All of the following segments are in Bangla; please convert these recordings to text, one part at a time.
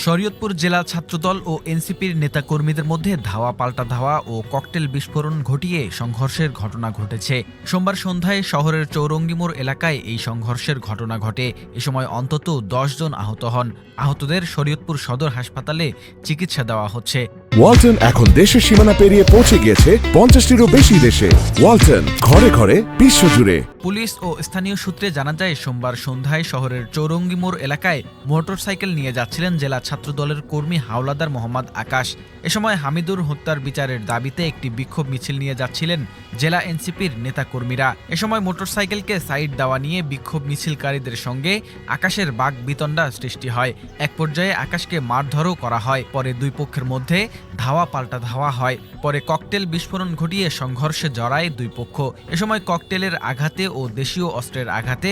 শরীয়তপুর জেলা ছাত্রদল ও এনসিপির নেতাকর্মীদের মধ্যে ধাওয়া পাল্টা ধাওয়া ও ককটেল বিস্ফোরণ ঘটিয়ে সংঘর্ষের ঘটনা ঘটেছে। সোমবার সন্ধ্যায় শহরের চৌরঙ্গী মোড় এলাকায় এই সংঘর্ষের ঘটনা ঘটে। এ সময় অন্তত ১০ জন আহত হন। আহতদের শরীয়তপুর সদর হাসপাতালে চিকিৎসা দেওয়া হচ্ছে। ওয়ালটন এখন দেশের সীমানা পেরিয়ে পৌঁছে গিয়েছে ৫০টিরও বেশি দেশে। ওয়ালটন, ঘরে ঘরে, বিশ্বজুড়ে। পুলিশ ও স্থানীয় সূত্রে জানা যায়, সোমবার সন্ধ্যায় শহরের চৌরঙ্গী মোড় এলাকায় মোটরসাইকেল নিয়ে যাচ্ছিলেন জেলা ছাত্রদলের কর্মী হাওলাদার মোহাম্মদ আকাশ। এ সময় হামিদুর হত্যার বিচারের দাবিতে একটি বিক্ষোভ মিছিল নিয়ে যাচ্ছিলেন জেলা এনসিপির নেতাকর্মীরা। এ সময় মোটরসাইকেলকে সাইড দেওয়া নিয়ে বিক্ষোভ মিছিলকারীদের সঙ্গে আকাশের বাকবিতণ্ডা সৃষ্টি হয়। এক পর্যায়ে আকাশকে মারধরও করা হয়। পরে দুই পক্ষের মধ্যে ধাওয়া পাল্টা ধাওয়া হয়। পরে ককটেল বিস্ফোরণ ঘটিয়ে সংঘর্ষে জড়ায় দুই পক্ষ। এ সময় ককটেলের আঘাতে ও দেশীয় অস্ত্রের আঘাতে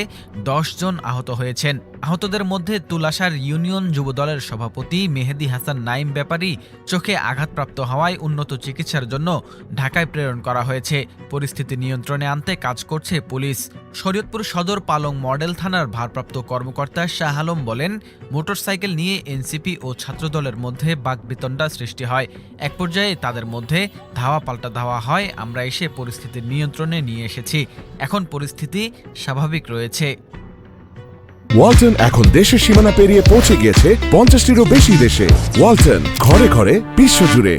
১০ জন আহত হয়েছেন। আহতদের মধ্যে তুলাসার ইউনিয়ন যুবদলের সভাপতি মেহেদী হাসান নাইম ব্যাপারী চোখে আঘাতপ্রাপ্ত হওয়ায় উন্নত চিকিৎসার জন্য ঢাকায় প্রেরণ করা হয়েছে। পরিস্থিতি নিয়ন্ত্রণে আনতে কাজ করছে পুলিশ। শরীয়তপুর সদর পালং মডেল থানার ভারপ্রাপ্ত কর্মকর্তা শাহ আলম বলেন, মোটরসাইকেল নিয়ে এনসিপি ও ছাত্রদলের মধ্যে বাকবিতণ্ডা সৃষ্টি হয়। এক পর্যায়ে তাদের মধ্যে ধাওয়া পাল্টা ধাওয়া হয়। আমরা এসে পরিস্থিতি নিয়ন্ত্রণে নিয়ে এসেছি। এখন পরিস্থিতি স্বাভাবিক রয়েছে। ওয়ালটন এখন দেশের সীমানা পেরিয়ে পৌঁছে গিয়েছে ৫০টিরও বেশি দেশে। ওয়ালটন, ঘরে ঘরে, বিশ্বজুড়ে।